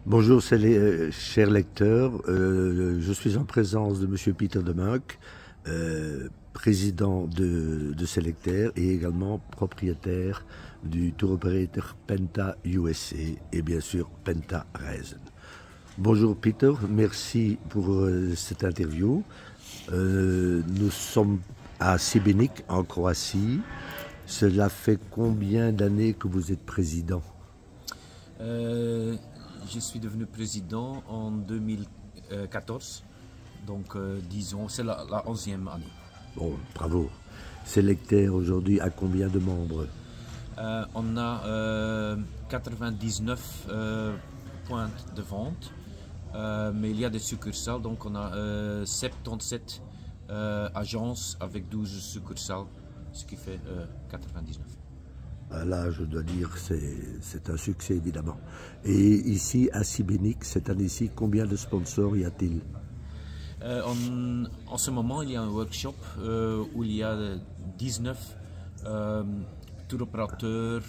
Bonjour, chers lecteurs. Je suis en présence de Monsieur Peter de Muck, président de Selectair et également propriétaire du tour operator Penta USA et bien sûr Penta Reisen. Bonjour Peter, merci pour cette interview. Nous sommes à Šibenik en Croatie. Cela fait combien d'années que vous êtes président? Je suis devenu président en 2014, donc disons c'est la 11e année. Bon, bravo. Selectair aujourd'hui a combien de membres? On a 99 points de vente, mais il y a des succursales, donc on a 77 agences avec 12 succursales, ce qui fait 99. Là, je dois dire que c'est un succès, évidemment. Et ici, à Šibenik, cette année-ci, combien de sponsors y a-t-il? En ce moment, il y a un workshop où il y a 19 tour opérateurs,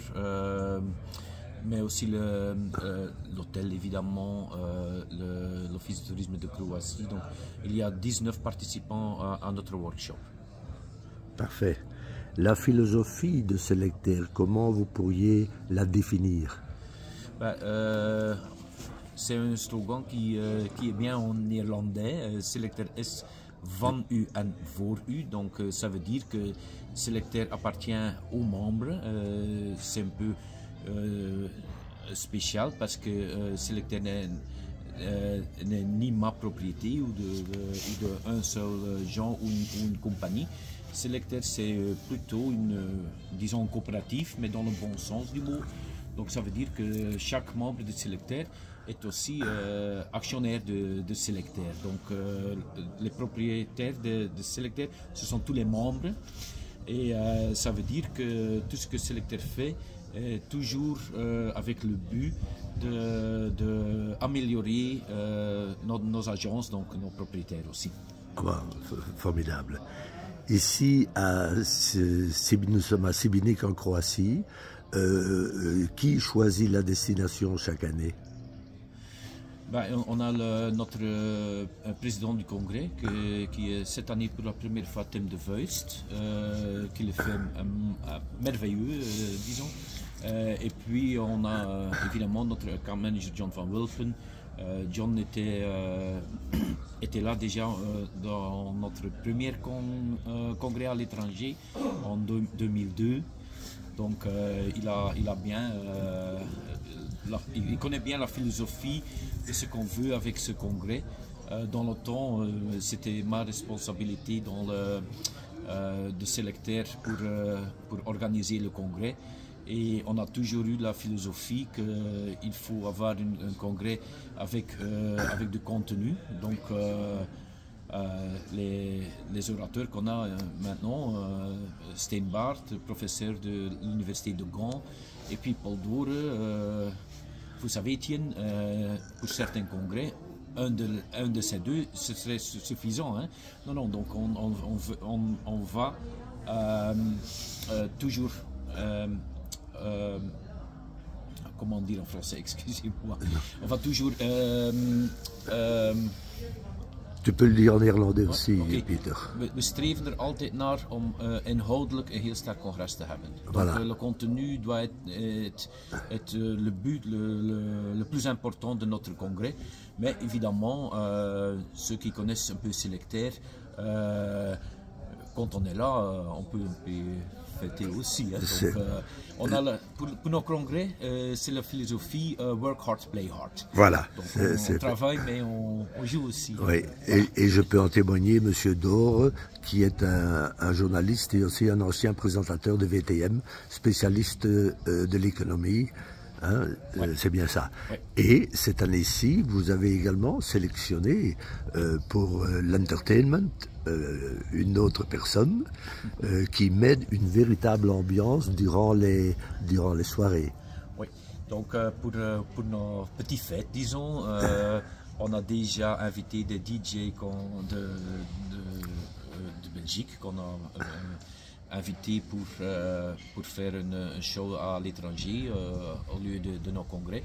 mais aussi l'hôtel, évidemment, l'Office de tourisme de Croatie. Donc, il y a 19 participants à notre workshop. Parfait. La philosophie de Selectair, comment vous pourriez la définir? C'est un slogan qui est bien en néerlandais. Selectair is van u en voor u. Donc ça veut dire que Selectair appartient aux membres. C'est un peu spécial parce que Selectair n'est ni ma propriété ou de un seul genre ou une compagnie. Selectair, c'est plutôt disons, coopérative, mais dans le bon sens du mot. Donc ça veut dire que chaque membre de Selectair est aussi actionnaire de Selectair. Donc les propriétaires de Selectair, ce sont tous les membres. Et ça veut dire que tout ce que Selectair fait est toujours avec le but d'améliorer nos agences, donc nos propriétaires aussi. Ah bah, formidable. Ici, nous sommes à Šibenik en Croatie. Qui choisit la destination chaque année? On a notre président du congrès qui est cette année pour la première fois thème de Vuist, qui le fait merveilleux, disons. Et puis on a évidemment notre account manager John van Wulpen. John était là déjà dans notre premier congrès à l'étranger en 2002. Donc il connaît bien la philosophie de ce qu'on veut avec ce congrès. Dans le temps, c'était ma responsabilité de Selectair pour organiser le congrès. Et on a toujours eu la philosophie qu'il faut avoir un congrès avec du contenu. Donc les orateurs qu'on a maintenant, Steenbaert, professeur de l'université de Gand, et puis Paul Dore, vous savez Etienne, pour certains congrès, un de ces deux, ce serait suffisant. Hein? Non, donc on va toujours... comment dire en français, excusez-moi. On va toujours... Tu peux le dire en néerlandais aussi, okay. Peter. We streven er altijd naar om inhoudelijk een heel sterk congres te hebben. Voilà. Donc, le contenu doit être le but le plus important de notre congrès. Mais évidemment, ceux qui connaissent un peu Selectair, quand on est là, on peut fêter aussi. Hein. Donc, pour nos congrès, c'est la philosophie work hard, play hard. Voilà. Donc, on travaille, mais on joue aussi. Oui, et je peux en témoigner, Monsieur Dore, qui est un journaliste et aussi un ancien présentateur de VTM, spécialiste de l'économie. Hein, ouais. C'est bien ça. Ouais. Et cette année-ci, vous avez également sélectionné pour l'entertainment une autre personne qui mène une véritable ambiance durant les soirées. Oui, donc pour nos petites fêtes, disons, on a déjà invité des DJ de Belgique qu'on a invité pour faire un show à l'étranger au lieu de nos congrès.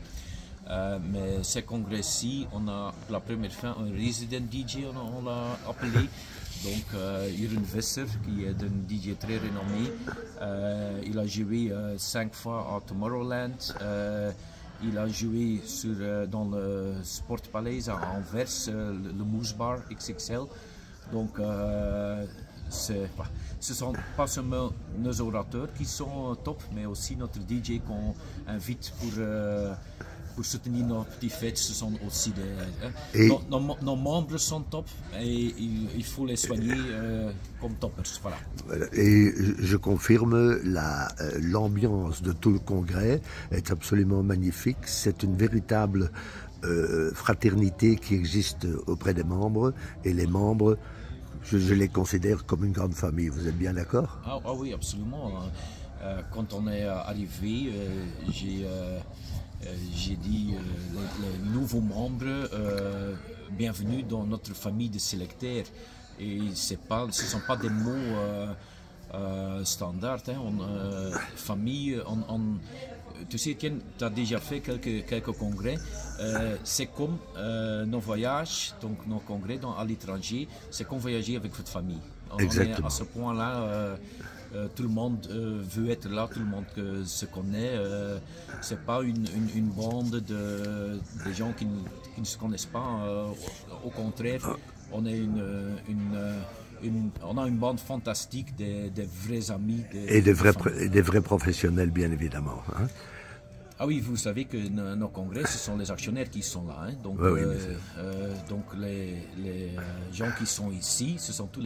Mais ce congrès-ci, on a pour la première fois un resident DJ, on l'a appelé. Donc, Jeroen Visser, qui est un DJ très renommé, il a joué 5 fois à Tomorrowland. Il a joué dans le Sport Palace à Anvers, le Moose Bar XXL. Donc, ce ne sont pas seulement nos orateurs qui sont top, mais aussi notre DJ qu'on invite pour soutenir nos petites fêtes. Ce sont aussi nos membres sont top et il faut les soigner comme toppers. Voilà. Et je confirme, l'ambiance de tout le congrès est absolument magnifique. C'est une véritable fraternité qui existe auprès des membres, et les membres, je les considère comme une grande famille. Vous êtes bien d'accord? Ah oui, absolument. Quand on est arrivé, j'ai dit les nouveaux membres, bienvenue dans notre famille de sélecteurs. Et ce ne sont pas des mots standards. Hein. Famille, tu sais, tu as déjà fait quelques congrès. C'est comme nos voyages, donc nos congrès à l'étranger, c'est comme voyager avec votre famille. On est à ce point-là. Tout le monde veut être là, tout le monde se connaît. C'est pas une bande de gens qui ne se connaissent pas. Au contraire, on est on a une bande fantastique, des vrais amis. Et des vrais professionnels, bien évidemment. Hein? Ah oui, vous savez que nos congrès, ce sont les actionnaires qui sont là. Hein? Donc, donc les gens qui sont ici, ce sont tous les